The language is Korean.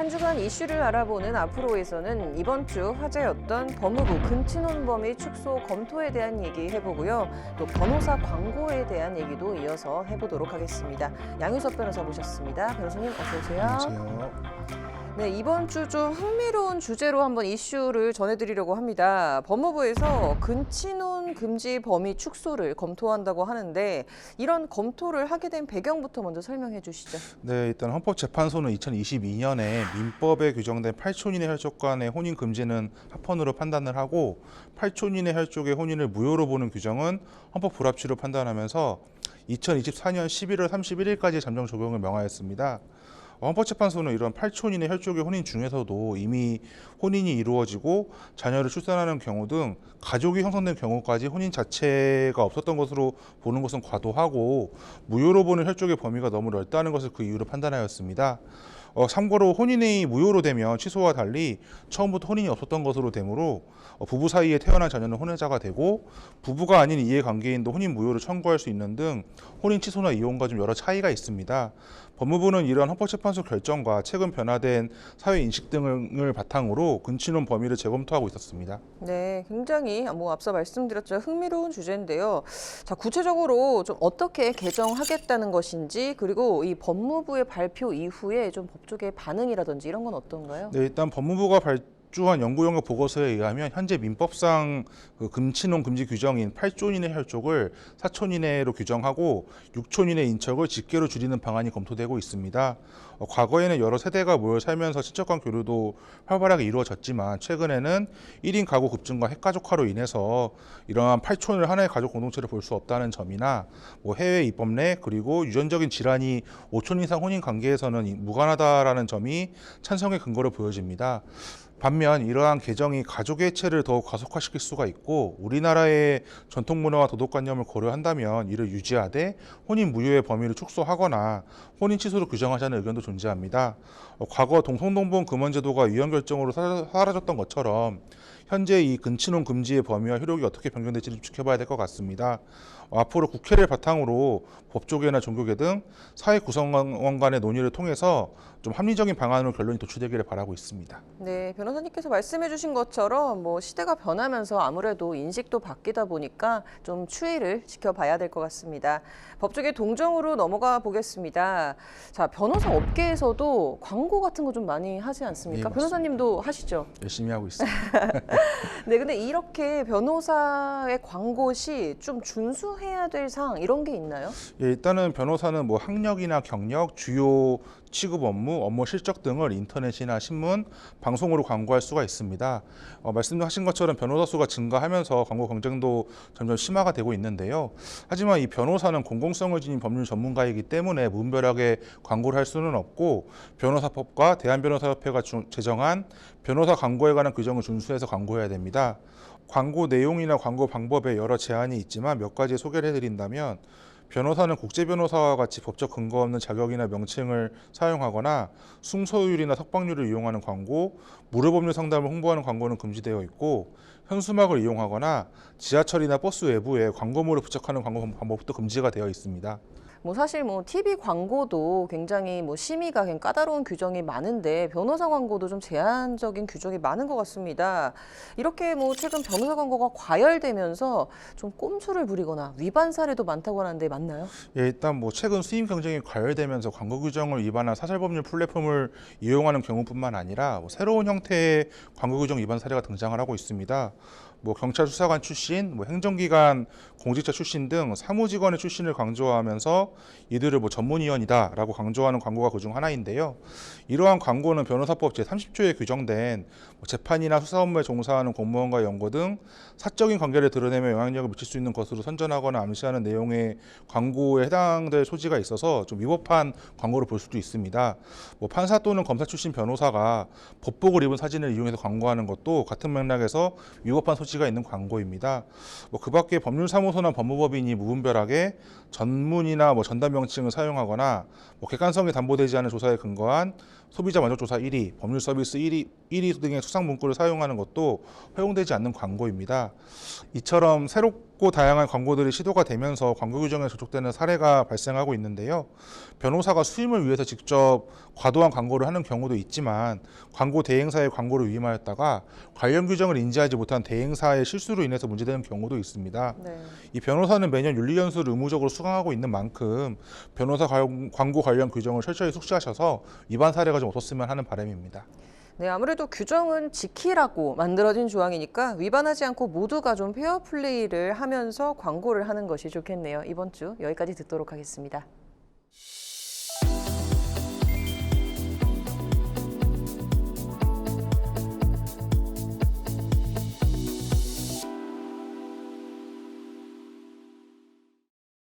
한 주간 이슈를 알아보는 앞으로에서는 이번 주 화제였던 법무부 금친혼 범위 축소 검토에 대한 얘기 해보고요. 또 변호사 광고에 대한 얘기도 이어서 해보도록 하겠습니다. 양유섭 변호사 모셨습니다. 변호사님 어서 오세요. 안녕하세요. 네, 이번 주 좀 흥미로운 주제로 한번 이슈를 전해드리려고 합니다. 법무부에서 근친혼 금지 범위 축소를 검토한다고 하는데 이런 검토를 하게 된 배경부터 먼저 설명해 주시죠. 네, 일단 헌법재판소는 2022년에 민법에 규정된 8촌 이내 혈족 간의 혼인 금지는 합헌으로 판단을 하고 8촌 이내 혈족의 혼인을 무효로 보는 규정은 헌법 불합치로 판단하면서 2024년 11월 31일까지 잠정 적용을 명하였습니다. 헌법재판소는 이런 8촌 이내 혈족의 혼인 중에서도 이미 혼인이 이루어지고 자녀를 출산하는 경우 등 가족이 형성된 경우까지 혼인 자체가 없었던 것으로 보는 것은 과도하고 무효로 보는 혈족의 범위가 너무 넓다는 것을 그 이유로 판단하였습니다. 참고로 혼인이 무효로 되면 취소와 달리 처음부터 혼인이 없었던 것으로 되므로 부부 사이에 태어난 자녀는 혼외자가 되고 부부가 아닌 이해관계인도 혼인 무효를 청구할 수 있는 등 혼인 취소나 이혼과 좀 여러 차이가 있습니다. 법무부는 이러한 헌법재판소 결정과 최근 변화된 사회 인식 등을 바탕으로 근친혼 범위를 재검토하고 있었습니다. 네, 굉장히 앞서 말씀드렸죠. 흥미로운 주제인데요. 자, 구체적으로 좀 어떻게 개정하겠다는 것인지 그리고 이 법무부의 발표 이후에 좀 법조계 반응이라든지 이런 건 어떤가요? 네, 일단 법무부가 발주한 연구용역 보고서에 의하면 현재 민법상 그 금친혼 금지 규정인 8촌 이내 혈족을 4촌 이내로 규정하고 6촌 이내 인척을 직계로 줄이는 방안이 검토되고 있습니다. 과거에는 여러 세대가 모여 살면서 친척간 교류도 활발하게 이루어졌지만 최근에는 1인 가구 급증과 핵가족화로 인해서 이러한 8촌을 하나의 가족 공동체로 볼 수 없다는 점이나 해외 입법 내 그리고 유전적인 질환이 5촌 이상 혼인 관계에서는 무관하다라는 점이 찬성의 근거로 보여집니다. 반면 이러한 개정이 가족의 해체를 더욱 가속화시킬 수가 있고 우리나라의 전통 문화와 도덕관념을 고려한다면 이를 유지하되 혼인 무효의 범위를 축소하거나 혼인 취소로 규정하자는 의견도 존재합니다. 과거 동성동본 금원제도가 위헌 결정으로 사라졌던 것처럼 현재 이 근친혼 금지의 범위와 효력이 어떻게 변경될지 좀 지켜봐야 될 것 같습니다. 앞으로 국회를 바탕으로 법조계나 종교계 등 사회 구성원 간의 논의를 통해서 좀 합리적인 방안으로 결론이 도출되기를 바라고 있습니다. 네, 변호사님께서 말씀해 주신 것처럼 시대가 변하면서 아무래도 인식도 바뀌다 보니까 좀 추이를 지켜봐야 될 것 같습니다. 법조계 동정으로 넘어가 보겠습니다. 자, 변호사 업계에서도 광고 같은 거 좀 많이 하지 않습니까? 네, 변호사님도 하시죠? 열심히 하고 있습니다. 네, 근데 이렇게 변호사의 광고 시 좀 준수해야 될 사항 이런 게 있나요? 예, 일단은 변호사는 학력이나 경력, 주요 취급 업무 실적 등을 인터넷이나 신문, 방송으로 광고할 수가 있습니다. 말씀하신 것처럼 변호사 수가 증가하면서 광고 경쟁도 점점 심화가 되고 있는데요. 하지만 이 변호사는 공공성을 지닌 법률 전문가이기 때문에 무분별하게 광고를 할 수는 없고 변호사법과 대한변호사협회가 제정한 변호사 광고에 관한 규정을 준수해서 광고해야 됩니다. 광고 내용이나 광고 방법에 여러 제한이 있지만 몇 가지 소개를 해드린다면 변호사는 국제변호사와 같이 법적 근거 없는 자격이나 명칭을 사용하거나 승소율이나 석방률을 이용하는 광고, 무료법률 상담을 홍보하는 광고는 금지되어 있고 현수막을 이용하거나 지하철이나 버스 외부에 광고물을 부착하는 광고 방법도 금지가 되어 있습니다. 사실 TV 광고도 굉장히 심의가 굉장히 까다로운 규정이 많은데 변호사 광고도 좀 제한적인 규정이 많은 것 같습니다. 이렇게 최근 변호사 광고가 과열되면서 좀 꼼수를 부리거나 위반 사례도 많다고 하는데 맞나요? 예, 일단 최근 수임 경쟁이 과열되면서 광고 규정을 위반한 사설법률 플랫폼을 이용하는 경우뿐만 아니라 새로운 형태의 광고 규정 위반 사례가 등장을 하고 있습니다. 경찰 수사관 출신, 행정기관 공직자 출신 등 사무직원의 출신을 강조하면서 이들을 전문위원이다라고 강조하는 광고가 그중 하나인데요. 이러한 광고는 변호사법 제30조에 규정된 재판이나 수사 업무에 종사하는 공무원과 연고 등 사적인 관계를 드러내며 영향력을 미칠 수 있는 것으로 선전하거나 암시하는 내용의 광고에 해당될 소지가 있어서 좀 위법한 광고를 볼 수도 있습니다. 판사 또는 검사 출신 변호사가 법복을 입은 사진을 이용해서 광고하는 것도 같은 맥락에서 위법한 소지가 있는 광고입니다. 그 밖에 법률사무소나 법무법인이 무분별하게 전문이나 전담 명칭을 사용하거나 객관성이 담보되지 않은 조사에 근거한 소비자 만족조사 1위, 법률 서비스 1위 등의 수상 문구를 사용하는 것도 허용되지 않는 광고입니다. 이처럼 새롭고 다양한 광고들이 시도가 되면서 광고 규정에 저촉되는 사례가 발생하고 있는데요. 변호사가 수임을 위해서 직접 과도한 광고를 하는 경우도 있지만 광고 대행사의 광고를 위임하였다가 관련 규정을 인지하지 못한 대행사의 실수로 인해서 문제되는 경우도 있습니다. 네. 이 변호사는 매년 윤리연수를 의무적으로 수강하고 있는 만큼 변호사 광고 관련 규정을 철저히 숙지하셔서 위반 사례가 좀 없었으면 하는 바람입니다. 네, 아무래도 규정은 지키라고 만들어진 조항이니까 위반하지 않고 모두가 좀 페어 플레이를 하면서 광고를 하는 것이 좋겠네요. 이번 주 여기까지 듣도록 하겠습니다.